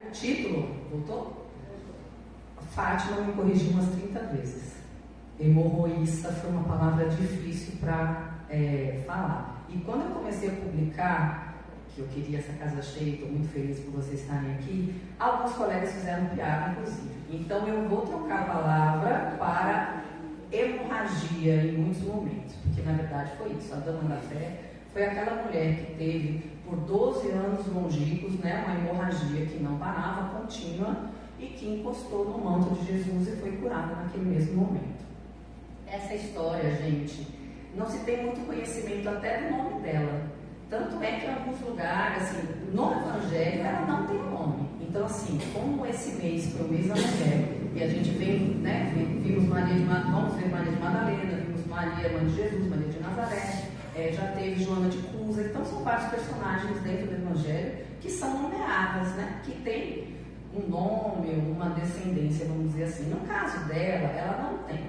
O título, voltou? Fátima me corrigiu umas 30 vezes. Hemorroísta foi uma palavra difícil para falar. E quando eu comecei a publicar, que eu queria essa casa cheia, estou muito feliz por vocês estarem aqui, alguns colegas fizeram piada, inclusive. Então eu vou trocar a palavra para hemorragia em muitos momentos, porque na verdade foi isso. A Dama da Fé foi aquela mulher que teve por 12 anos longínquos, né, uma hemorragia que não parava, contínua, e que encostou no manto de Jesus e foi curada naquele mesmo momento. Essa história, gente, não se tem muito conhecimento até do nome dela. Tanto é que em alguns lugares, assim, no Evangelho, ela não tem nome. Então, assim, como esse mês foi o mês da mulher, e a gente vem, né, vimos vamos ver Maria de Madalena, vimos Maria, mãe de Jesus, Maria de Nazaré, já teve Joana de Cusa. Então, são vários personagens dentro do Evangelho que são nomeadas, né, que tem um nome, uma descendência, vamos dizer assim. No caso dela, ela não tem.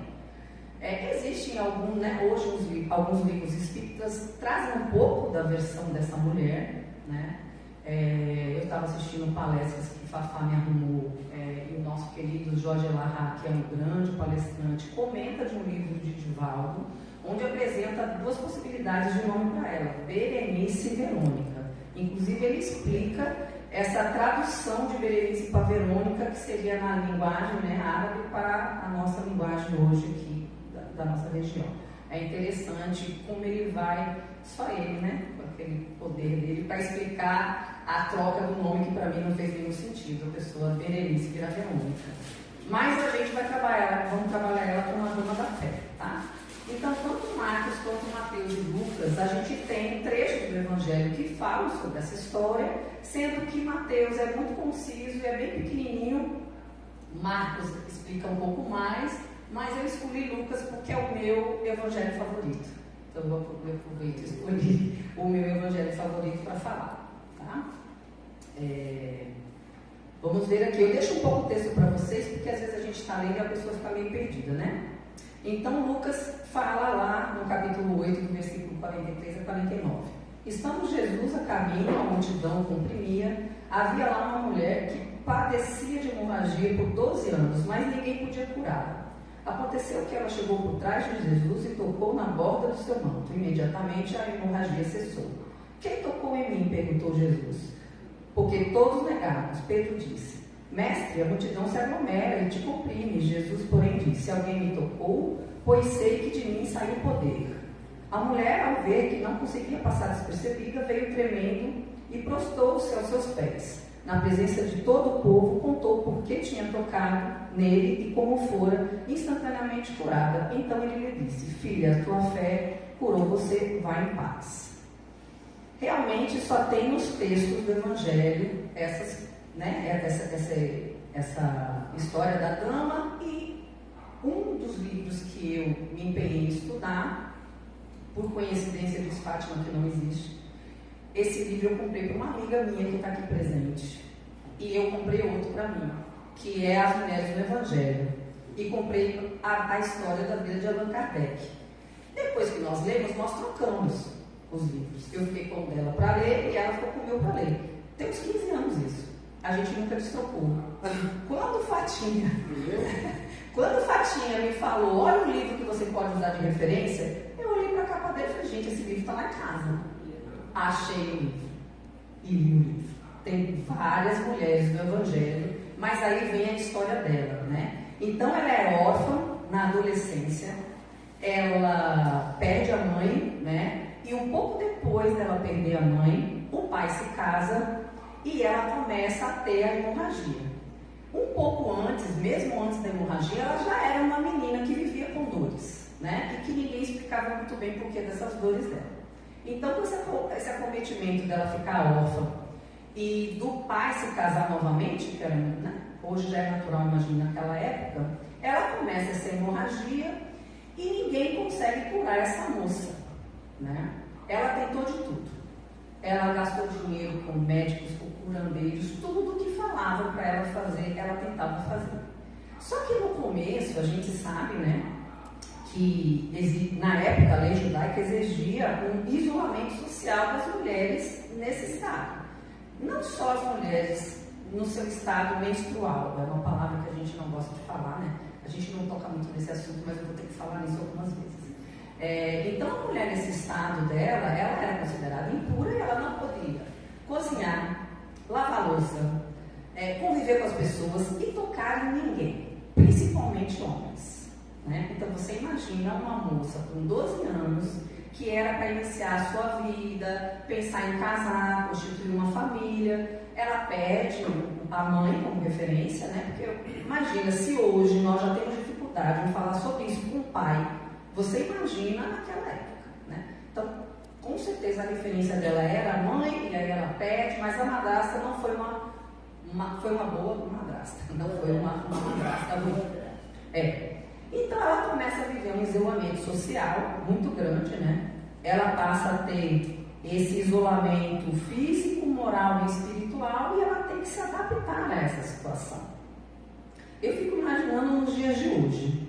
Existem hoje alguns livros espíritas trazem um pouco da versão dessa mulher, né? Eu estava assistindo palestras que Fafá me arrumou, e o nosso querido Jorge Elahá, que é um grande palestrante, comenta de um livro de Divaldo, onde apresenta duas possibilidades de nome para ela, Berenice e Verônica. Inclusive ele explica essa tradução de Berenice para Verônica, que seria na linguagem, né, árabe, para a nossa linguagem hoje aqui da nossa região. É interessante como ele vai, só ele, né, com aquele poder dele, para explicar a troca do nome, que para mim não fez nenhum sentido, a pessoa Berenice virar Verônica. Mas a gente vamos trabalhar ela como uma Dama da Fé, tá? Então, tanto Marcos quanto Mateus e Lucas, a gente tem trechos do Evangelho que falam sobre essa história, sendo que Mateus é muito conciso e é bem pequenininho, Marcos explica um pouco mais, mas eu escolhi Lucas porque é o meu evangelho favorito. Então eu aproveito e escolhi o meu evangelho favorito para falar. Tá? Vamos ver aqui. Eu deixo um pouco o texto para vocês, porque às vezes a gente está lendo e a pessoa fica meio perdida, né? Então Lucas fala lá no capítulo 8, do versículo 43 a 49. Estando Jesus a caminho, a multidão comprimia, havia lá uma mulher que padecia de hemorragia por 12 anos, mas ninguém podia curá-la. Aconteceu que ela chegou por trás de Jesus e tocou na borda do seu manto. Imediatamente a hemorragia cessou. Quem tocou em mim? Perguntou Jesus. Porque todos negaram. Pedro disse: Mestre, a multidão se aglomera e te comprime. Jesus, porém, disse: Alguém me tocou, pois sei que de mim saiu poder. A mulher, ao ver que não conseguia passar despercebida, veio tremendo e prostou-se aos seus pés. Na presença de todo o povo, contou por que tinha tocado nele e como fora instantaneamente curada. Então ele lhe disse: Filha, a tua fé curou você, vá em paz. Realmente só tem nos textos do Evangelho essa história da dama, e um dos livros que eu me empenhei em estudar, por coincidência diz Fátima que não existe. Esse livro eu comprei para uma amiga minha que está aqui presente. E eu comprei outro para mim, que é As Mulheres do Evangelho. E comprei a história da vida de Allan Kardec. Depois que nós lemos, nós trocamos os livros. Eu fiquei com o dela para ler e ela ficou com o meu para ler. Tem uns 15 anos isso. A gente nunca destrocou. Quando Fatinha me falou: olha o livro que você pode usar de referência, eu olhei para a capa dele e falei: gente, esse livro está lá em casa. Achei o livro e li o livro. Tem várias mulheres do Evangelho, mas aí vem a história dela, né? Então ela é órfã na adolescência, ela perde a mãe, né? E um pouco depois dela perder a mãe, o pai se casa e ela começa a ter a hemorragia. Um pouco antes, mesmo antes da hemorragia, ela já era uma menina que vivia com dores, né? E que ninguém explicava muito bem por que dessas dores dela. Então, com esse acometimento dela ficar órfã e do pai se casar novamente, que era, né, hoje já é natural, imagina, naquela época, ela começa essa hemorragia e ninguém consegue curar essa moça, né? Ela tentou de tudo. Ela gastou dinheiro com médicos, com curandeiros, tudo que falavam para ela fazer, ela tentava fazer. Só que no começo, a gente sabe, né, que na época a lei judaica exigia um isolamento social das mulheres nesse estado. Não só as mulheres no seu estado menstrual. É uma palavra que a gente não gosta de falar, né? A gente não toca muito nesse assunto, mas eu vou ter que falar nisso algumas vezes. Então, a mulher nesse estado dela, ela era considerada impura e ela não podia cozinhar, lavar louça, conviver com as pessoas e tocar em ninguém, principalmente homens. Né? Então, você imagina uma moça com 12 anos que era para iniciar a sua vida, pensar em casar, constituir uma família. Ela pede a mãe como referência, né? Porque imagina, se hoje nós já temos dificuldade em falar sobre isso com o pai, você imagina naquela época, né? Então, com certeza a referência dela era a mãe, e aí ela pede, mas a madrasta não foi foi uma boa madrasta, não foi uma madrasta boa. Então ela começa a viver um isolamento social muito grande, né? Ela passa a ter esse isolamento físico, moral e espiritual e ela tem que se adaptar a essa situação. Eu fico imaginando nos dias de hoje,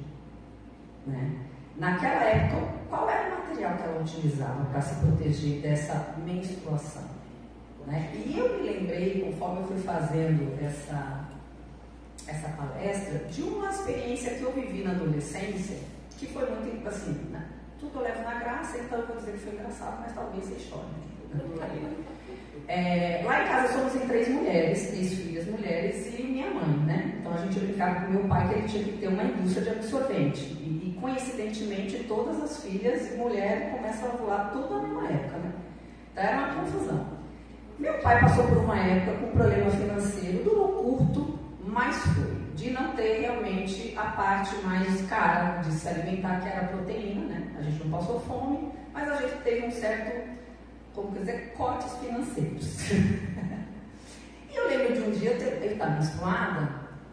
né? Naquela época, qual era o material que ela utilizava para se proteger dessa menstruação? Né? E eu me lembrei, conforme eu fui fazendo essa palestra, de uma experiência que eu vivi na adolescência, que foi muito assim, né? Tudo eu levo na graça, então eu vou dizer que foi engraçado, mas talvez seja história. Lá em casa somos em 3 mulheres, 3 filhas mulheres e minha mãe, né? Então a gente brincava com meu pai que ele tinha que ter uma indústria de absorvente. E coincidentemente todas as filhas e mulheres começam a voar tudo na mesma época, né? Então era uma confusão. Meu pai passou por uma época com problema financeiro, durou curto, mas foi de não ter realmente a parte mais cara de se alimentar, que era a proteína, né? A gente não passou fome, mas a gente teve um certo, como quer dizer, cortes financeiros. E eu lembro de um dia, ele estava menstruada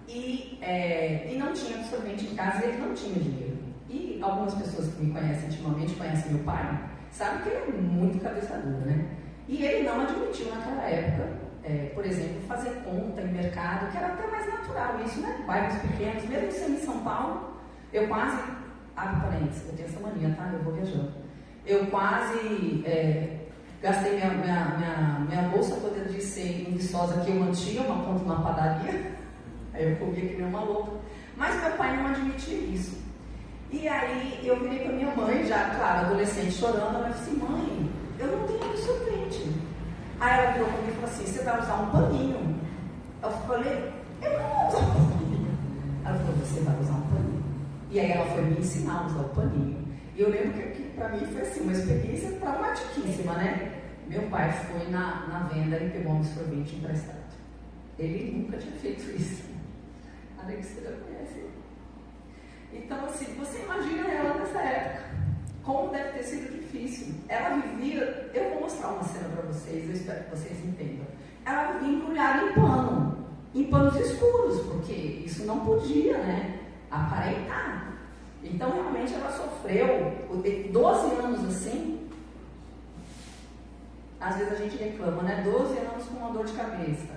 e não tinha absorvente em casa e ele não tinha dinheiro. E algumas pessoas que me conhecem intimamente, conhecem meu pai, sabem que ele é muito cabeça dura, né? E ele não admitiu naquela época, por exemplo, fazer conta em mercado, que era até mais natural isso, né? Bairros pequenos, mesmo sendo em São Paulo, eu quase, abre parênteses, eu tenho essa mania, tá? Eu vou viajando. Eu quase gastei minha bolsa toda de ser em Viçosa, que eu mantinha uma conta numa padaria, aí eu comia que nem uma louca, mas meu pai não admitia isso. E aí eu virei para minha mãe, já, claro, adolescente, chorando, ela disse assim, mãe, eu não tenho absorvente. Aí ela virou comigo e falou assim, você vai usar um paninho? Eu falei, eu não vou usar um paninho. Ela falou, você vai usar um paninho. E aí ela foi me ensinar a usar o paninho. E eu lembro que para mim foi assim, uma experiência traumatiquíssima, né? Meu pai foi na venda e pegou um absorvente emprestado. Ele nunca tinha feito isso. A Alexandra conhece. Então, assim, você imagina ela nessa época. Como deve ter sido difícil. Ela vivia, eu vou mostrar uma cena para vocês, eu espero que vocês entendam. Ela vivia embrulhada em panos escuros, porque isso não podia, né, aparentar. Então, realmente, ela sofreu 12 anos assim. Às vezes a gente reclama, né, 12 anos com uma dor de cabeça,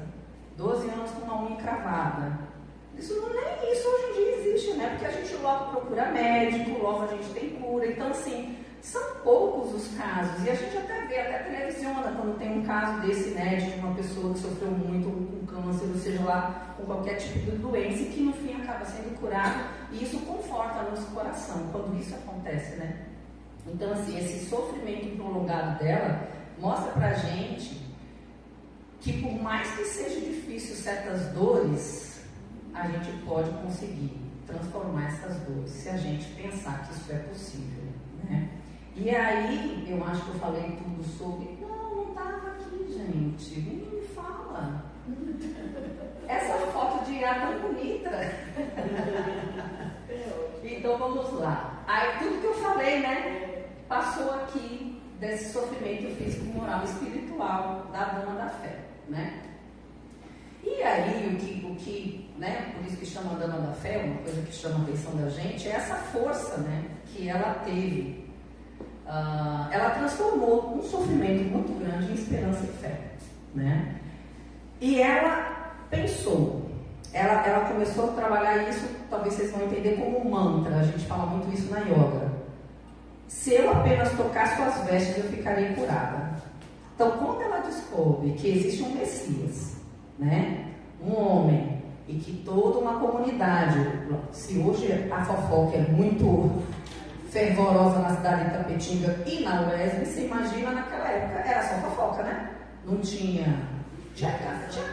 12 anos com uma unha encravada. Nem isso hoje em dia existe, né? Porque a gente logo procura médico, logo a gente tem cura. Então, assim, são poucos os casos. E a gente até televisiona quando tem um caso desse, né? De uma pessoa que sofreu muito com câncer, ou seja lá, com qualquer tipo de doença, e que no fim acaba sendo curado. E isso conforta o nosso coração quando isso acontece, né? Então, assim, esse sofrimento prolongado dela mostra pra gente que por mais que seja difícil certas dores, a gente pode conseguir transformar essas dores, se a gente pensar que isso é possível, né? E aí, eu acho que eu falei tudo sobre... Não estava aqui, gente. Me fala. Essa foto de ar tão bonita. Então, vamos lá. Aí, tudo que eu falei, né? Passou aqui desse sofrimento físico, moral e espiritual da dama da fé, né? E aí, o que, né, por isso que chama Dama da Fé, uma coisa que chama a atenção da gente, é essa força, né, que ela teve. Ela transformou um sofrimento muito grande em esperança e fé, né? E ela pensou, ela começou a trabalhar isso, talvez vocês vão entender como um mantra, a gente fala muito isso na yoga. Se eu apenas tocar suas vestes, eu ficarei curada. Então, quando ela descobre que existe um Messias, né? um homem, e que toda uma comunidade, se hoje a fofoca é muito fervorosa na cidade de Itapetinga e na UESB, você imagina naquela época, era só fofoca, né? Não tinha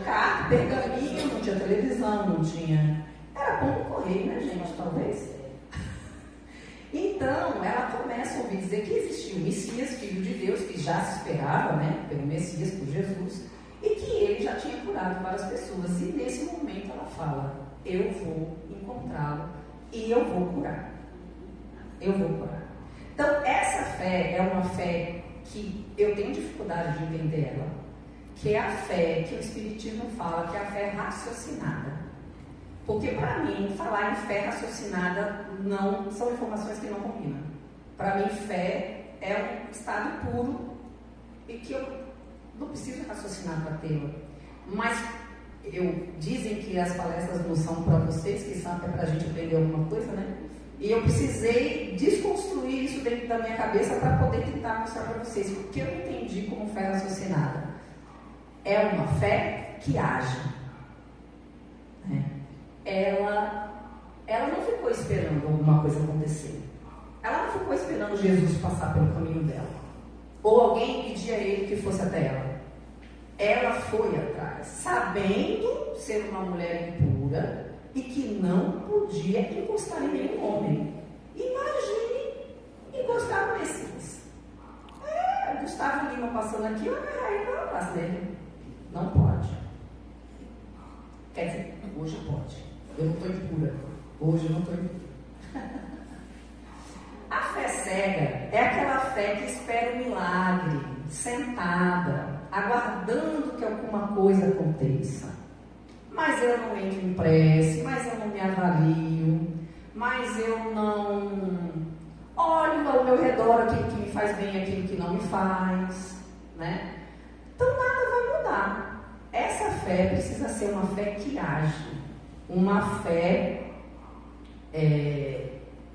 carta, pergaminho, não tinha televisão, não tinha... Era pão do correio, né, gente? Talvez. Então, ela começa a ouvir dizer que existia o Messias, Filho de Deus, que já se esperava, né, pelo Messias, por Jesus, e que ele já tinha curado várias pessoas. E nesse momento ela fala, eu vou encontrá-lo e eu vou curar. Eu vou curar. Então, essa fé é uma fé que eu tenho dificuldade de entender ela, que é a fé que o Espiritismo fala, que é a fé raciocinada. Porque, para mim, falar em fé raciocinada não são informações que não combinam. Para mim, fé é um estado puro e que eu não preciso raciocinar para tê-la. Mas dizem que as palestras não são para vocês, que são até para a gente aprender alguma coisa, né? E eu precisei desconstruir isso dentro da minha cabeça para poder tentar mostrar para vocês o que eu entendi como fé raciocinada. É uma fé que age. Né? Ela não ficou esperando alguma coisa acontecer. Ela não ficou esperando Jesus passar pelo caminho dela. Ou alguém pedir a ele que fosse até ela. Ela foi atrás, sabendo ser uma mulher impura e que não podia encostar em nenhum homem. Imagine encostar no Messias. Gustavo Lima passando aqui, eu agarrei para o abraço dele. Não pode. Quer dizer, hoje pode. Eu não estou impura. Hoje eu não estou impura. A fé cega é aquela fé que espera o milagre, sentada, aguardando que alguma coisa aconteça. Mas eu não entro em prece, mas eu não me avalio, mas eu não olho ao meu redor aquilo que me faz bem e aquilo que não me faz, né? Então nada vai mudar. Essa fé precisa ser uma fé que age, uma fé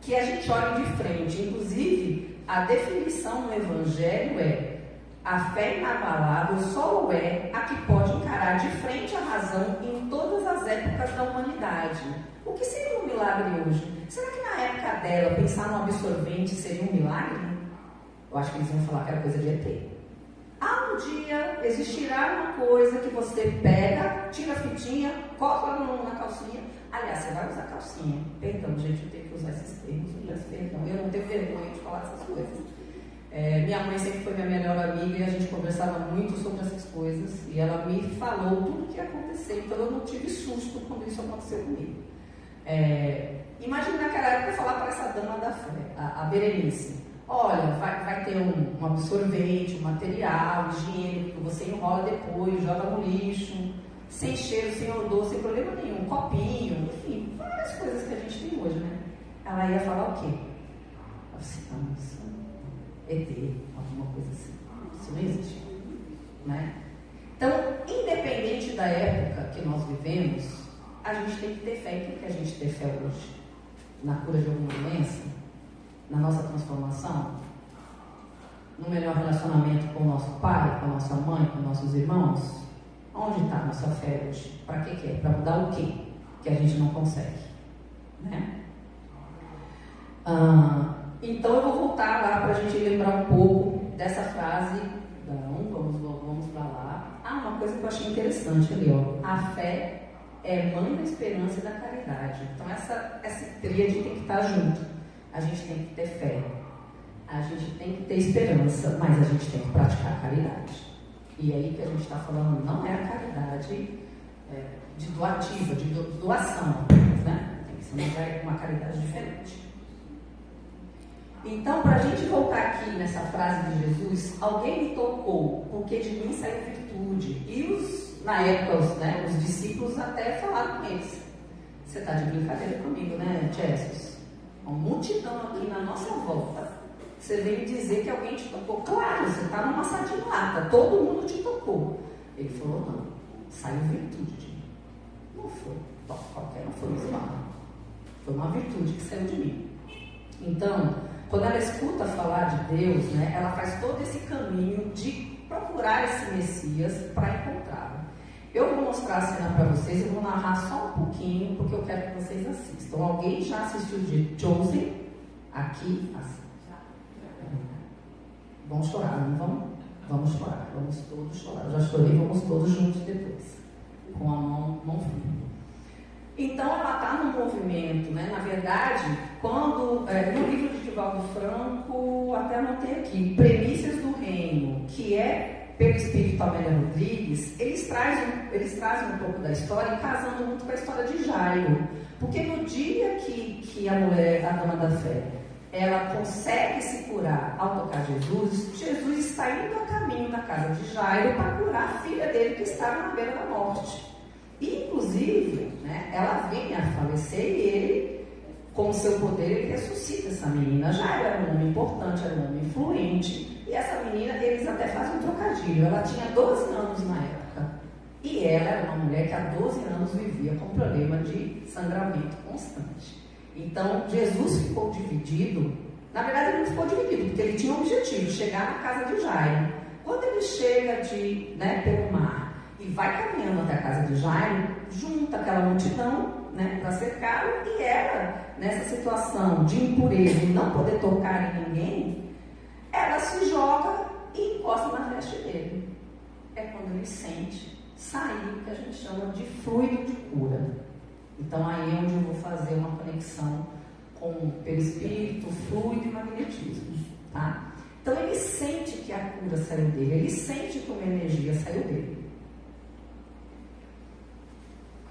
que a gente olha de frente. Inclusive, a definição no Evangelho é: a fé inabalável só é a que pode encarar de frente a razão em todas as épocas da humanidade. O que seria um milagre hoje? Será que na época dela pensar no absorvente seria um milagre? Eu acho que eles iam falar que era coisa de ET. Um dia existirá uma coisa que você pega, tira a fitinha, coloca na calcinha. Aliás, você vai usar calcinha. Perdão, gente, eu tenho que usar esses termos. Eu não tenho vergonha de falar essas coisas. Minha mãe sempre foi minha melhor amiga e a gente conversava muito sobre essas coisas. E ela me falou tudo o que ia acontecer. Então eu não tive susto quando isso aconteceu comigo. Imagina naquela época falar para essa dama da fé, a Berenice: olha, vai ter um absorvente, um material higiênico que você enrola depois, joga no lixo, sem cheiro, sem odor, sem problema nenhum, um copinho, enfim, várias coisas que a gente tem hoje, né? Ela ia falar o quê? ET, alguma coisa assim. Isso não existe, né? Então, independente da época que nós vivemos, a gente tem que ter fé. Em que a gente tem fé hoje? Na cura de alguma doença? Na nossa transformação? No melhor relacionamento com o nosso pai, com a nossa mãe, com nossos irmãos? Onde está a nossa fé hoje? Para que é? Para mudar o quê? Que a gente não consegue, né? Então eu vou voltar lá para a gente lembrar um pouco dessa frase. Vamos para lá. Uma coisa que eu achei interessante ali, ó. A fé é mãe da esperança e da caridade. Então essa tríade tem que estar junto. A gente tem que ter fé, a gente tem que ter esperança, mas a gente tem que praticar a caridade. E aí que a gente está falando não é a caridade de doativa, de doação, né? Tem que ser uma caridade diferente. Então, para a gente voltar aqui nessa frase de Jesus, alguém me tocou, porque de mim saiu virtude. E na época, os discípulos até falaram com eles: você está de brincadeira comigo, né, Jesus? Uma multidão aqui na nossa volta. Você veio dizer que alguém te tocou. Claro, você está numa sadinata, todo mundo te tocou. Ele falou: não, saiu virtude de mim. Não foi, qualquer não foi ismado. Foi uma virtude que saiu de mim. Então, quando ela escuta falar de Deus, né, ela faz todo esse caminho de procurar esse Messias para encontrá-lo. Eu vou mostrar a cena para vocês, eu vou narrar só um pouquinho, porque eu quero que vocês assistam. Alguém já assistiu de Chosen? Aqui? Vamos chorar, não vamos? Vamos chorar, vamos todos chorar. Eu já chorei, vamos todos juntos depois. Com a mão firme. Então, ela está no movimento, né? Na verdade, quando, no livro de Divaldo Franco, até anotei aqui, Premissas do Reino, que é pelo Espírito Amélia Rodrigues, eles trazem um pouco da história, casando muito com a história de Jairo. Porque no dia que a mulher, a dama da fé, ela consegue se curar ao tocar Jesus, Jesus está indo a caminho da casa de Jairo para curar a filha dele que estava na beira da morte. E, inclusive, né, ela vem a falecer e ele, com o seu poder, ele ressuscita essa menina. Jairo era um homem importante, era um homem influente. E essa menina, eles até fazem um trocadilho. Ela tinha 12 anos na época. E ela era uma mulher que há 12 anos vivia com problema de sangramento constante. Então, Jesus ficou dividido. Na verdade, ele não ficou dividido, porque ele tinha um objetivo, chegar na casa de Jairo. Quando ele chega pelo mar e vai caminhando até a casa de Jairo, junta aquela multidão, né, para cercá-lo, e ela, nessa situação de impureza e não poder tocar em ninguém, ela se joga e encosta na veste dele. É quando ele sente sair o que a gente chama de fluido de cura. Então aí é onde eu vou fazer uma conexão com perispírito, fluido e magnetismo, tá? Então ele sente que a cura saiu dele, ele sente que uma energia saiu dele.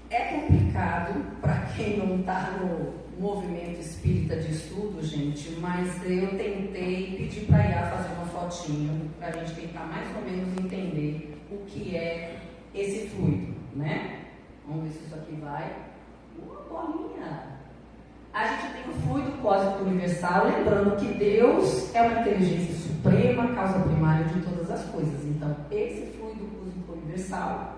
É complicado para quem não está no movimento espírita de estudo, gente, mas eu tentei pedir para a Iá fazer uma fotinho para a gente tentar mais ou menos entender o que é esse fluido, né? Vamos ver se isso aqui vai. Uma bolinha. A gente tem o fluido cósmico universal, lembrando que Deus é uma inteligência suprema, causa primária de todas as coisas. Então, esse fluido cósmico universal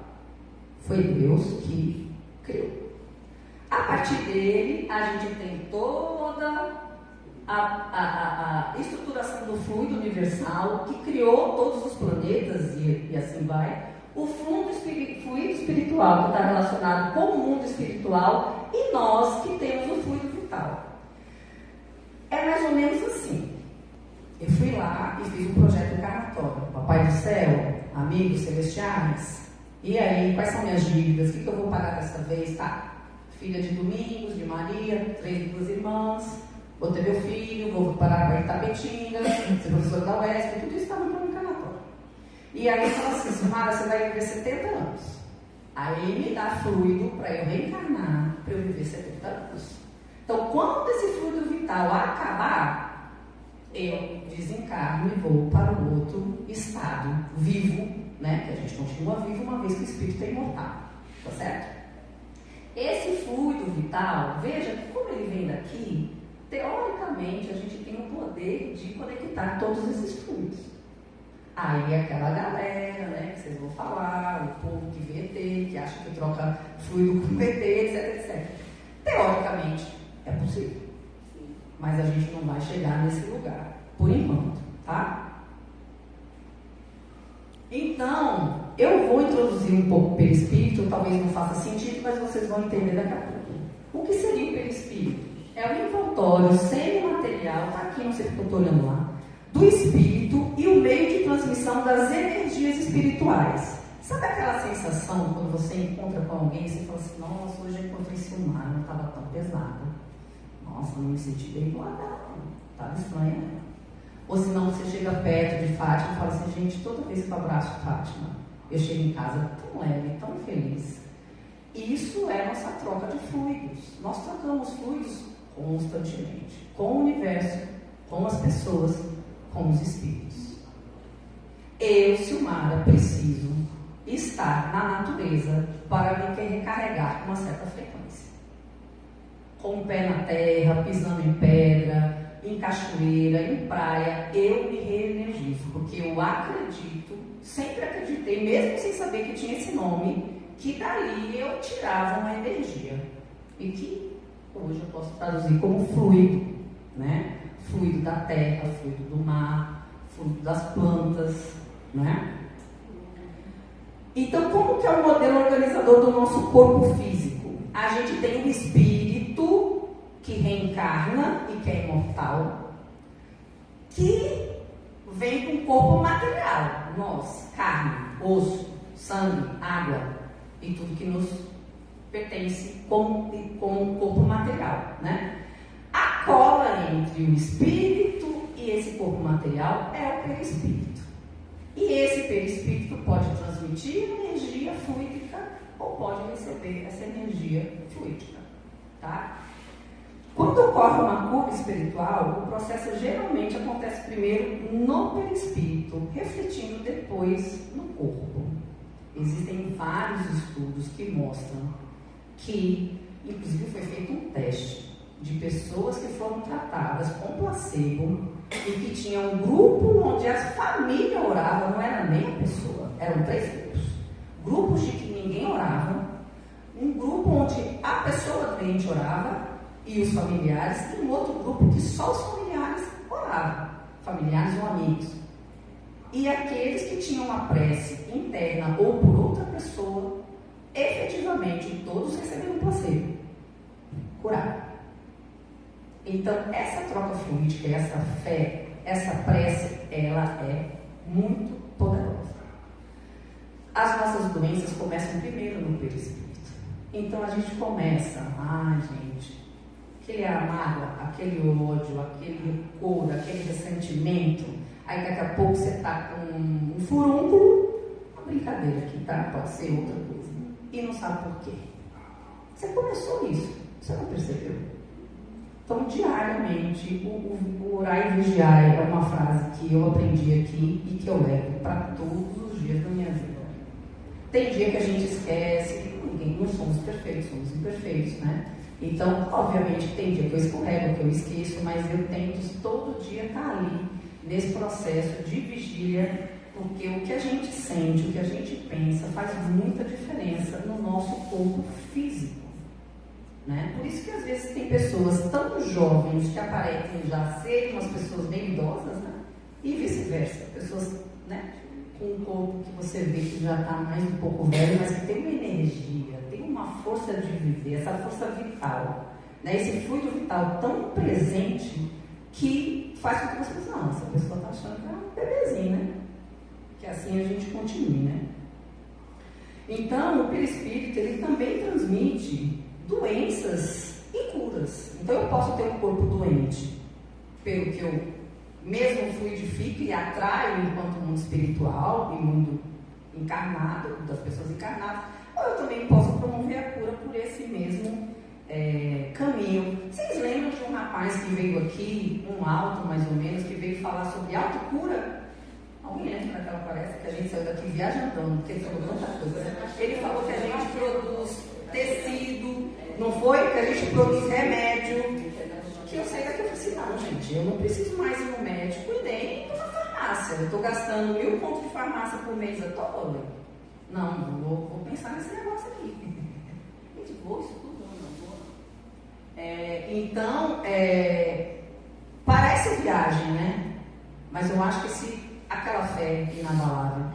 foi Deus que criou. A partir dele, a gente tem toda a estruturação do fluido universal que criou todos os planetas e assim vai. O fluido espiritual que está relacionado com o mundo espiritual e nós que temos o fluido vital. É mais ou menos assim. Eu fui lá e fiz um projeto encarnatório. Papai do céu, amigos celestiais, e aí, quais são minhas dívidas? O que eu vou pagar dessa vez? Tá. Filha de Domingos, de Maria, 3 duas irmãs, vou ter meu filho, vou parar para Itapetinga, ser professor da UESP, tudo isso estava no plano encarnatório. E aí eu falo assim, Silmara, você vai viver 70 anos. Aí me dá fluido para eu reencarnar, para eu viver 70 anos. Então, quando esse fluido vital acabar, eu desencarno e vou para o outro estado, vivo, né? Que a gente continua vivo uma vez que o espírito é imortal. Tá certo? Esse fluido vital, veja que como ele vem daqui, teoricamente a gente tem o poder de conectar todos esses fluidos. Aí aquela galera, né, que vocês vão falar, o povo que vê ET, que acha que troca fluido com ET, etc, etc. Teoricamente é possível, mas a gente não vai chegar nesse lugar, por enquanto, tá? Então, eu vou introduzir um pouco o perispírito, talvez não faça sentido, mas vocês vão entender daqui a pouco. O que seria o perispírito? É o envoltório semimaterial, está aqui, não sei porque eu estou olhando lá, do espírito e o meio de transmissão das energias espirituais. Sabe aquela sensação quando você encontra com alguém e você fala assim, nossa, hoje eu encontrei Silmara, não estava tão pesada. Nossa, não me senti bem do lado dela, estava estranha, né? Ou se não, você chega perto de Fátima e fala assim, gente, toda vez que eu abraço Fátima, eu chego em casa tão leve, tão feliz. Isso é nossa troca de fluidos. Nós trocamos fluidos constantemente, com o universo, com as pessoas, com os espíritos. Eu, Silmara, preciso estar na natureza para me recarregar com uma certa frequência. Com o pé na terra, pisando em pedra, em cachoeira, em praia, eu me reenergizo, porque eu acredito, sempre acreditei, mesmo sem saber que tinha esse nome, que dali eu tirava uma energia, e que hoje eu posso traduzir como fluido, né? Fluido da terra, fluido do mar, fluido das plantas, né? Então, como que é o modelo organizador do nosso corpo físico? A gente tem um espírito que reencarna e que é imortal, que vem com o corpo material, nós, carne, osso, sangue, água e tudo que nos pertence como corpo material, né? A cola entre o espírito e esse corpo material é o perispírito. E esse perispírito pode transmitir energia fluídica ou pode receber essa energia fluídica, tá? Quando ocorre uma cura espiritual, o processo geralmente acontece primeiro no perispírito, refletindo depois no corpo. Existem vários estudos que mostram que, inclusive foi feito um teste de pessoas que foram tratadas com placebo e que tinham um grupo onde a família orava, não era nem a pessoa, eram 3 grupos. Grupos de que ninguém orava, um grupo onde a pessoa doente orava e os familiares, e um outro grupo que só os familiares oravam, familiares ou amigos. E aqueles que tinham uma prece interna ou por outra pessoa, efetivamente todos receberam placebo, curaram. Então, essa troca fluídica, essa fé, essa prece, ela é muito poderosa. As nossas doenças começam primeiro no perispírito. Então, a gente começa, gente, aquele mágoa, aquele ódio, aquele rancor, aquele ressentimento, aí daqui a pouco você está com um furúnculo, uma brincadeira aqui, tá? Pode ser outra coisa, e não sabe por quê. Você começou isso, você não percebeu? Então, diariamente, o orar e vigiar é uma frase que eu aprendi aqui e que eu levo para todos os dias da minha vida. Tem dia que a gente esquece, não somos perfeitos, somos imperfeitos, né? Então, obviamente, tem dia que eu escorrego, que eu esqueço, mas eu tento todo dia estar ali, nesse processo de vigília, porque o que a gente sente, o que a gente pensa, faz muita diferença no nosso corpo físico. Né? Por isso que às vezes tem pessoas tão jovens que aparecem já serem umas pessoas bem idosas, né? E vice-versa, pessoas, né, com um corpo que você vê que já está mais um pouco velho, mas que tem uma energia, tem uma força de viver, essa força vital, né? Esse fluido vital tão presente que faz com que você pense, não, essa pessoa está achando que é um bebezinho, né? Que assim a gente continue, né? Então, o perispírito, ele também transmite doenças e curas. Então eu posso ter um corpo doente, pelo que eu mesmo fluidifico e atraio enquanto mundo espiritual e mundo encarnado, das pessoas encarnadas, ou eu também posso promover a cura por esse mesmo caminho. Vocês lembram de um rapaz que veio aqui, um alto mais ou menos, que veio falar sobre autocura? Alguém lembra daquela palestra que a gente saiu daqui viajando, porque ele falou tanta coisa, né? Ele falou que a gente produz tecido, não foi? Que a gente produz remédio. Que eu saí daqui e falei assim, não, gente, eu não preciso mais ir no médico e nem na farmácia. Eu estou gastando 1000 pontos de farmácia por mês à toa. Não, vou pensar nesse negócio aqui. Gente, vou isso tudo, não vou. Então, parece viagem, né? Mas eu acho que se aquela fé inabalável,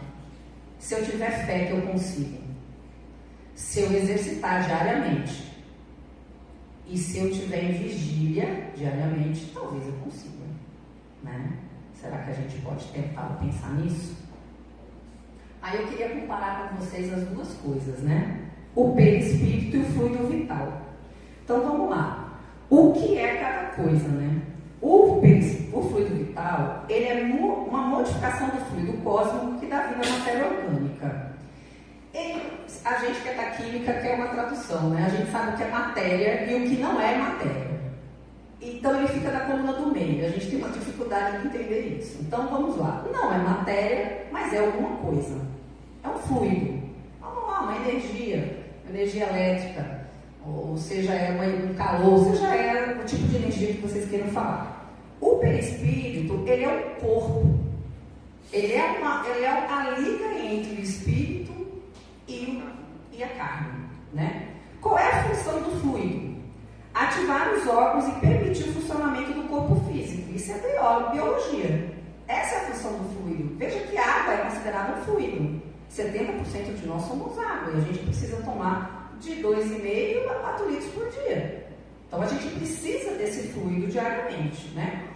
se eu tiver fé que eu consigo, se eu exercitar diariamente e se eu tiver em vigília diariamente, talvez eu consiga, né? Será que a gente pode tentar pensar nisso? Aí eu queria comparar com vocês as duas coisas, né? O perispírito e o fluido vital. Então vamos lá. O que é cada coisa, né? O fluido vital, ele é uma modificação do fluido cósmico que dá vida à matéria orgânica. A gente que é da química quer uma tradução, né? A gente sabe o que é matéria e o que não é matéria. Então ele fica na coluna do meio. A gente tem uma dificuldade de entender isso. Então vamos lá. Não é matéria, mas é alguma coisa. É um fluido. Vamos lá, uma energia elétrica, ou seja, um calor, seja o tipo de energia que vocês queiram falar. O perispírito, ele é um corpo. Ele é a liga entre o espírito e a carne, né? Qual é a função do fluido? Ativar os órgãos e permitir o funcionamento do corpo físico. Isso é biologia. Essa é a função do fluido. Veja que a água é considerada um fluido. 70% de nós somos água e a gente precisa tomar de 2,5 a 4 litros por dia. Então a gente precisa desse fluido diariamente, né?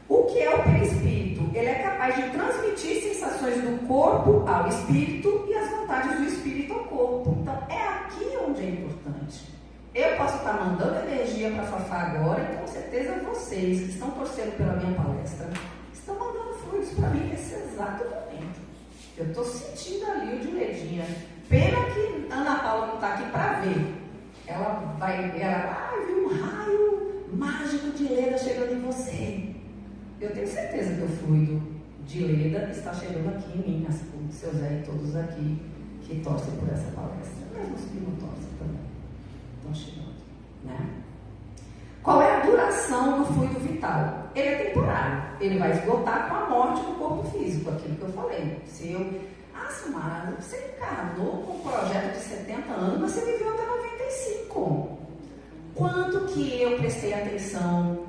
O que é o perispírito? Ele é capaz de transmitir sensações do corpo ao espírito e as vontades do espírito ao corpo. Então é aqui onde é importante. Eu posso estar mandando energia para a Fafá agora e com certeza vocês que estão torcendo pela minha palestra estão mandando fluidos para mim nesse exato momento. Eu estou sentindo ali o de Ledinha. Pena que Ana Paula não está aqui para ver. Ela viu um raio mágico de Leda chegando em você. Eu tenho certeza que o fluido de Leda está chegando aqui em mim, assim como o seu Zé e todos aqui que torcem por essa palestra. Mesmo os que não torcem também estão chegando, né? Qual é a duração do fluido vital? Ele é temporário. Ele vai esgotar com a morte do corpo físico, aquilo que eu falei. Silmara, você encarnou com um projeto de 70 anos, mas você viveu até 95. Quanto que eu prestei atenção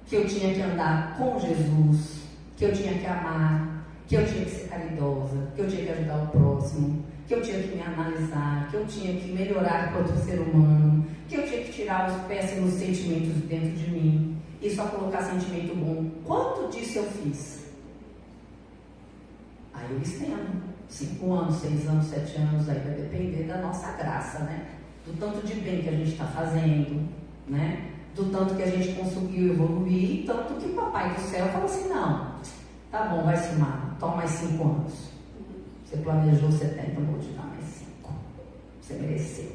que eu tinha que andar com Jesus, que eu tinha que amar, que eu tinha que ser caridosa, que eu tinha que ajudar o próximo, que eu tinha que me analisar, que eu tinha que melhorar enquanto ser humano, que eu tinha que tirar os péssimos sentimentos dentro de mim e só colocar sentimento bom. Quanto disso eu fiz? Aí eu estendo. 5 anos, 6 anos, 7 anos, aí vai depender da nossa graça, né? Do tanto de bem que a gente está fazendo, né? Do tanto que a gente conseguiu evoluir, tanto que o Papai do Céu fala assim, não, tá bom, vai se mar, toma mais 5 anos. Você planejou 70, vou te dar mais 5. Você mereceu.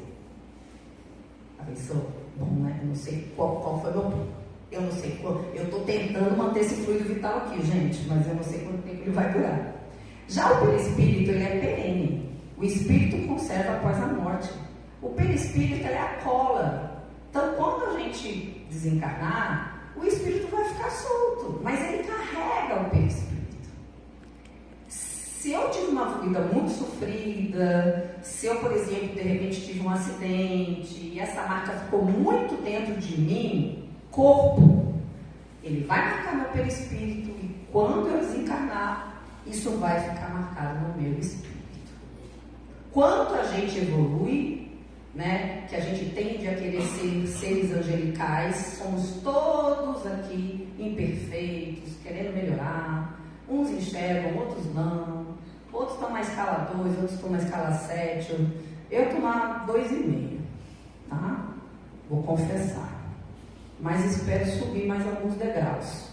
Pensou? Bom, né? Eu não sei qual foi meu... Eu não sei qual... Eu estou tentando manter esse fluido vital aqui, gente, mas eu não sei quanto tempo ele vai durar. Já o perispírito, ele é perene. O espírito conserva após a morte. O perispírito, ele é a cola. Então, quando a gente desencarnar, o espírito vai ficar solto, mas ele carrega o perispírito. Se eu tive uma vida muito sofrida, se eu, por exemplo, de repente tive um acidente e essa marca ficou muito dentro de mim, corpo, ele vai marcar meu perispírito e quando eu desencarnar, isso vai ficar marcado no meu espírito. Quanto a gente evolui, né, que a gente tende a querer ser seres angelicais, somos todos aqui imperfeitos, querendo melhorar, uns enxergam, outros não, outros estão na escala 2, outros estão na escala 7, eu estou na 2,5, tá? Vou confessar, mas espero subir mais alguns degraus.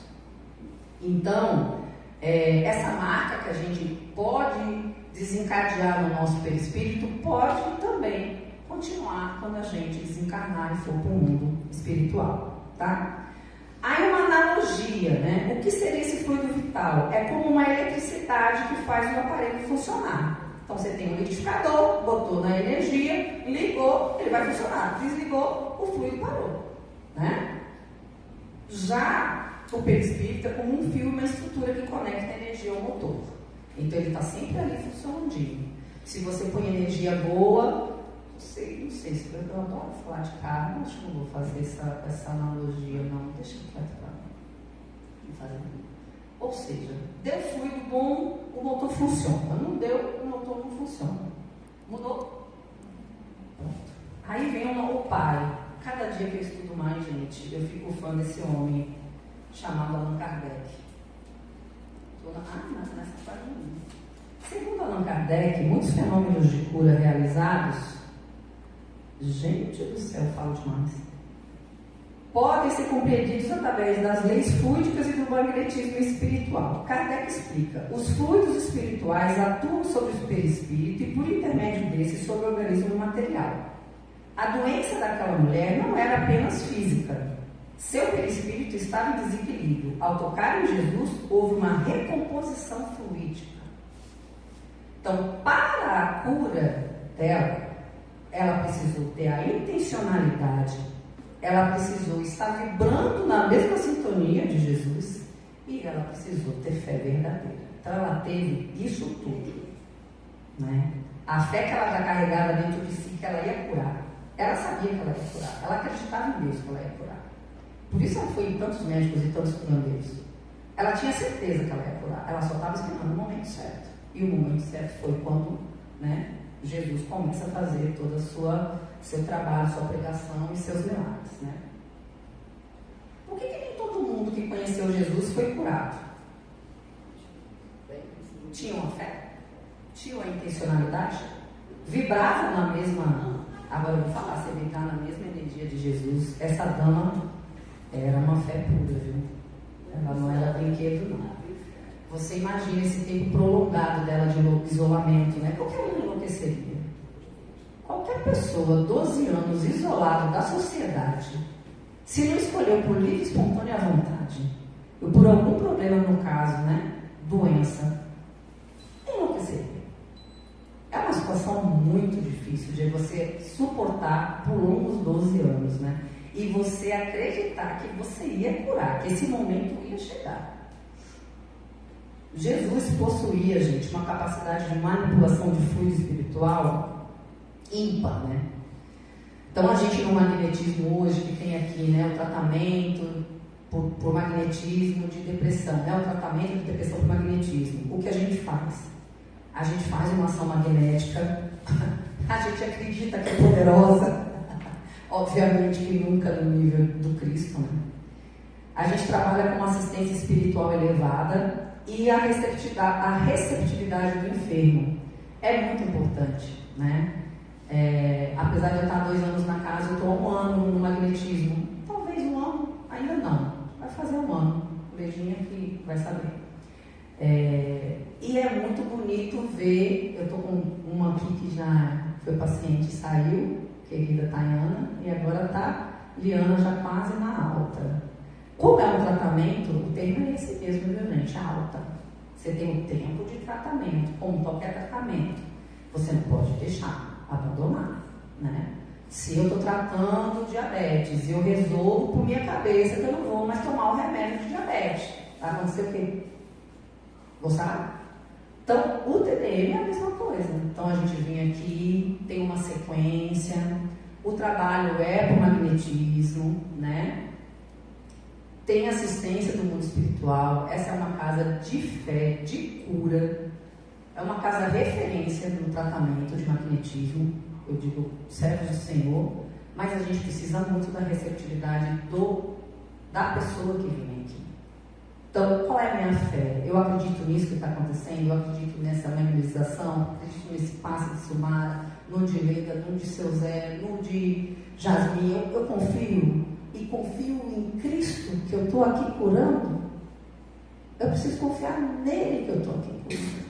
Então, essa marca que a gente pode desencadear no nosso perispírito pode também continuar quando a gente desencarnar e for para o mundo espiritual, tá? Há uma analogia, né? O que seria esse fluido vital? É como uma eletricidade que faz o aparelho funcionar. Então você tem um liquidificador, botou na energia, ligou, ele vai funcionar. Desligou, o fluido parou, né? Já o perispírito é como um fio, uma estrutura que conecta a energia ao motor. Então ele está sempre ali funcionando. Se você põe energia boa, não sei se eu adoro falar de carro, acho que não vou fazer essa analogia, não. Deixa eu fazer. Ou seja, deu fluido bom, o motor funciona. Não deu, o motor não funciona. Mudou? Pronto. Aí vem o pai. Cada dia que eu estudo mais, gente, eu fico fã desse homem chamado Allan Kardec. Nessa página. Segundo Allan Kardec, muitos fenômenos de cura realizados, gente do céu, falo demais, podem ser compreendidos através das leis fluídicas e do magnetismo espiritual. Kardec explica: os fluidos espirituais atuam sobre o perispírito e, por intermédio desse, sobre o organismo material. A doença daquela mulher não era apenas física. Seu perispírito estava em desequilíbrio. Ao tocar em Jesus, houve uma recomposição fluídica. Então, para a cura dela, ela precisou ter a intencionalidade, ela precisou estar vibrando na mesma sintonia de Jesus e ela precisou ter fé verdadeira. Então, ela teve isso tudo, né? A fé que ela já carregava dentro de si, que ela ia curar. Ela sabia que ela ia curar. Ela acreditava em Deus que ela ia curar. Por isso ela foi em tantos médicos e tantos curandeiros. Ela tinha certeza que ela ia curar. Ela só estava esperando o momento certo. E o momento certo foi quando, né, Jesus começa a fazer todo seu trabalho, sua pregação e seus milagres, né? Por que nem todo mundo que conheceu Jesus foi curado? Tinha uma fé? Tinha uma intencionalidade? Vibrava na mesma... Agora eu vou falar, você vibrar na mesma energia de Jesus. Essa dama era uma fé pura, viu? Ela não era brinquedo, não. Você imagina esse tempo prolongado dela de isolamento, né? Qualquer um enlouqueceria. Qualquer pessoa, 12 anos, isolado da sociedade, se não escolheu por livre e espontânea vontade, ou por algum problema no caso, né? Doença, enlouqueceria. É uma situação muito difícil de você suportar por longos 12 anos, né? E você acreditar que você ia curar, que esse momento ia chegar. Jesus possuía, gente, uma capacidade de manipulação de fluido espiritual ímpar, né? Então a gente no magnetismo hoje, que tem aqui, né, o tratamento por magnetismo de depressão, né? O tratamento de depressão por magnetismo. O que a gente faz? A gente faz uma ação magnética, a gente acredita que é poderosa, obviamente que nunca no nível do Cristo, né? A gente trabalha com assistência espiritual elevada e a receptividade do enfermo é muito importante, né? Apesar de eu estar 2 anos na casa, eu estou há 1 ano no magnetismo, talvez 1 ano, ainda não, vai fazer 1 ano, Leginha que vai saber. E é muito bonito ver, eu estou com uma aqui que já foi paciente, saiu, querida Tayana, e agora está Liana já quase na alta. Como é um tratamento, o termo é esse mesmo, viu, gente? Alta. Você tem um tempo de tratamento, como qualquer tratamento. Você não pode deixar, abandonar, né? Se eu estou tratando diabetes e eu resolvo por minha cabeça que eu não vou mais tomar o remédio de diabetes, vai acontecer o quê? Vou sarar? Então, o TDM é a mesma coisa. Então, a gente vem aqui, tem uma sequência, o trabalho é por magnetismo, né? Tem assistência do mundo espiritual. Essa é uma casa de fé, de cura. É uma casa referência no tratamento de magnetismo. Eu digo, servos do Senhor. Mas a gente precisa muito da receptividade da pessoa que vem aqui. Então, qual é a minha fé? Eu acredito nisso que está acontecendo. Eu acredito nessa memorização. Acredito nesse passe de Sumara, no de Leda, no de Seu Zé, no de Jasmine. Eu confio. E confio em Cristo, que eu estou aqui curando. Eu preciso confiar nele que eu estou aqui curando.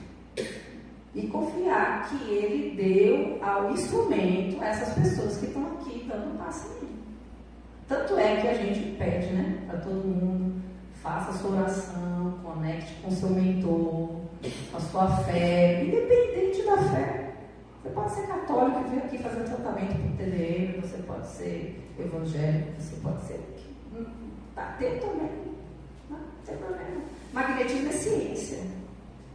E confiar que ele deu ao instrumento a essas pessoas que estão aqui dando passe em mim. Tanto é que a gente pede, né, para todo mundo, faça a sua oração, conecte com o seu mentor, com a sua fé, independente da fé. Você pode ser católico e vir aqui fazer tratamento por TDM, você pode ser evangélico, você pode ser ateu também, não tem problema. Magnetismo é ciência.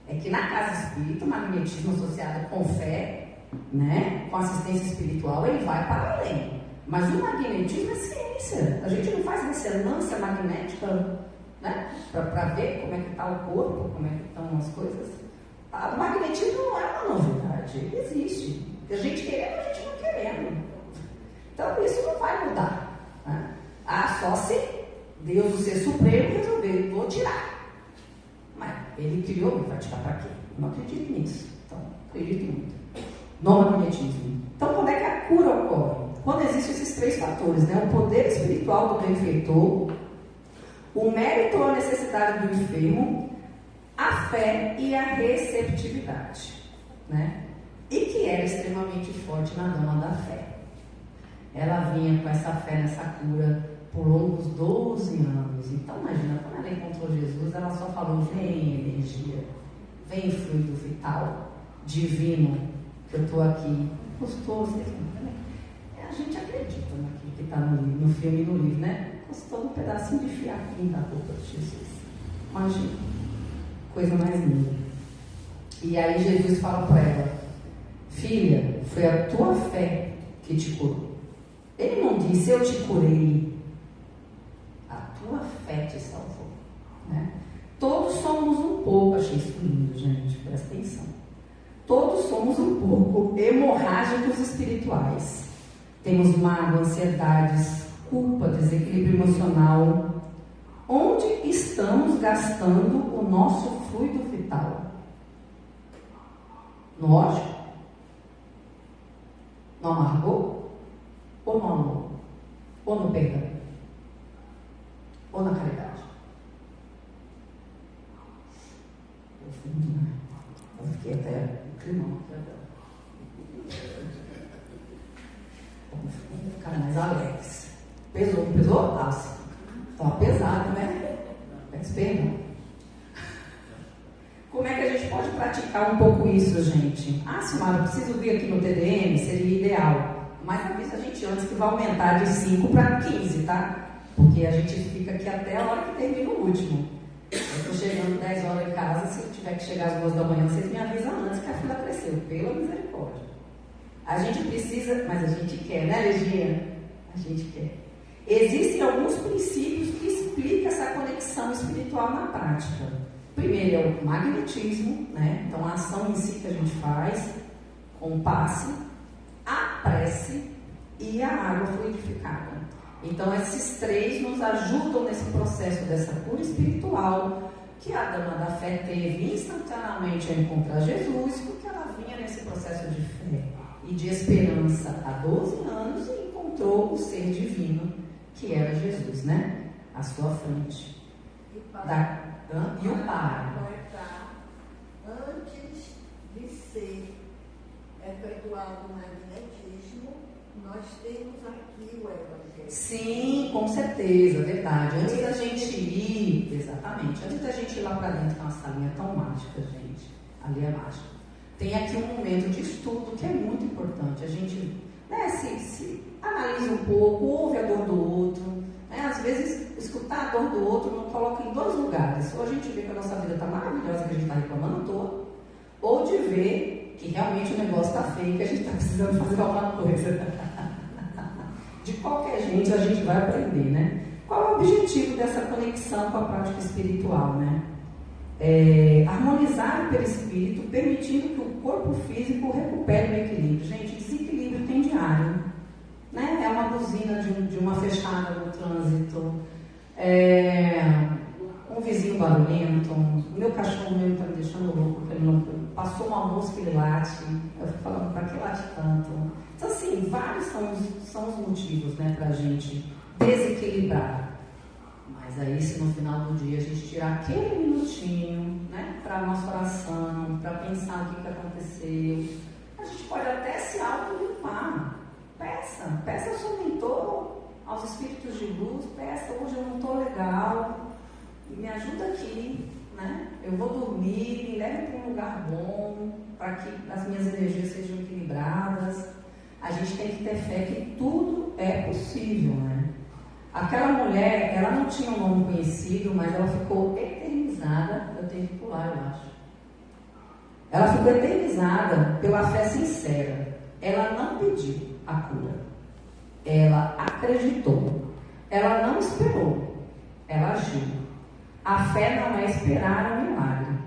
É que na casa espírita, o magnetismo associado com fé, né, com assistência espiritual, ele vai para além. Mas o magnetismo é ciência. A gente não faz ressonância magnética, né, para ver como é que está o corpo, como é que estão as coisas. O magnetismo não é uma novidade, ele existe. A gente querendo, a gente não querendo. Então isso não vai mudar, né? Só se Deus, o Ser Supremo, resolver, vou tirar. Mas ele criou, vai tirar para quê? Eu não acredito nisso. Então, acredito muito. No magnetismo. Então, quando é que a cura ocorre? Quando existem esses 3 fatores, né? O poder espiritual do benfeitor, o mérito ou a necessidade do enfermo, a fé e a receptividade, né? E que era extremamente forte na dama da fé. Ela vinha com essa fé nessa cura por longos 12 anos. Então, imagina, quando ela encontrou Jesus, ela só falou: vem energia, vem fluido vital, divino, que eu estou aqui. Gostou? A gente acredita naquilo que está no filme e no livro, né? Gostou um pedacinho de fiapinho da roupa de Jesus. Imagina, coisa mais linda. E aí Jesus fala para ela: filha, foi a tua fé que te curou. Ele não disse: eu te curei. A tua fé te salvou, né? Todos somos um pouco, a achei isso lindo, gente, presta atenção. Todos somos um pouco hemorrágicos espirituais. Temos mágoa, ansiedades, culpa, desequilíbrio emocional. Onde estamos gastando o nosso fluido vital? No ódio? No amargor? Ou no amor? Ou no perdão? Ou na caridade? Eu fiquei até climão. Vamos ficar mais alegres. Pesou, não pesou? Ah, sim. Tá pesado, né? Peço perdão. Como é que a gente pode praticar um pouco isso, gente? Ah, Silmara, eu preciso vir aqui no TDM, seria ideal. Mas avisa a gente antes que vai aumentar de 5 para 15, tá? Porque a gente fica aqui até a hora que termina o último. Eu estou chegando 10 horas em casa, se eu tiver que chegar às 2 da manhã, vocês me avisam antes que a fila cresceu, pela misericórdia. A gente precisa, mas a gente quer, né, Legia? A gente quer. Existem alguns princípios que explicam essa conexão espiritual na prática. Primeiro é o magnetismo, né? Então a ação em si que a gente faz, com o passe, a prece e a água fluidificada. Então esses três nos ajudam nesse processo dessa cura espiritual que a Dama da Fé teve instantaneamente a encontrar Jesus, porque ela vinha nesse processo de fé e de esperança há 12 anos e encontrou o ser divino que era Jesus, né? À sua frente. E o Pai. Antes de ser efetuado o magnetismo, nós temos aqui o Evangelho. Sim, com certeza, verdade. Antes da gente ir, exatamente, antes da gente ir lá para dentro, com uma salinha tão mágica, gente, ali é mágica. Tem aqui um momento de estudo que é muito importante. A gente, né, se analisa um pouco, ouve a dor do outro. Né? Às vezes, escutar a dor do outro não coloca em dois lugares. Ou a gente vê que a nossa vida está maravilhosa, que a gente está reclamando à toa, ou de ver que realmente o negócio está feio, que a gente está precisando fazer alguma coisa. De qualquer jeito, a gente vai aprender, né? Qual é o objetivo dessa conexão com a prática espiritual, né? Harmonizar o perispírito, permitindo que o corpo físico recupere o equilíbrio. Gente, desequilíbrio tem diário, né? É uma buzina de uma fechada no trânsito, um vizinho barulhento, o meu cachorro mesmo está me deixando louco, porque ele não passou uma música e ele late. Eu fico falando, para que late tanto? Então, assim, vários são os motivos, né, para a gente desequilibrar. Mas aí, se no final do dia a gente tirar aquele minutinho, né, para a nossa oração, para pensar o que aconteceu, a gente pode até se auto-limpar. Peça ao seu mentor, aos espíritos de luz, peça, hoje eu não estou legal, me ajuda aqui, né? Eu vou dormir, me leve para um lugar bom, para que as minhas energias sejam equilibradas. A gente tem que ter fé que tudo é possível, né? Aquela mulher, ela não tinha um nome conhecido, mas ela ficou eternizada. Eu tenho que pular, eu acho. Ela ficou eternizada pela fé sincera. Ela não pediu a cura. Ela acreditou. Ela não esperou. Ela agiu. A fé não é esperar um milagre.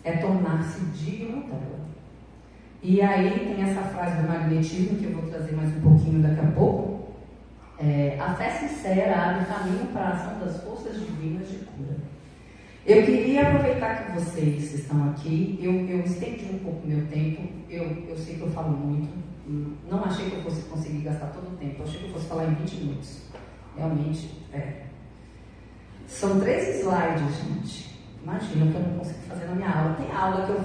É tornar-se digno dela. E aí tem essa frase do magnetismo, que eu vou trazer mais um pouquinho daqui a pouco. A fé sincera abre caminho para a ação das forças divinas de cura. Eu queria aproveitar que vocês estão aqui. Eu estendi um pouco o meu tempo. Eu sei que eu falo muito. Não achei que eu fosse conseguir gastar todo o tempo. Eu achei que eu fosse falar em 20 minutos. Realmente, São 3 slides, gente. Imagina o que eu não consigo fazer na minha aula. Tem aula que eu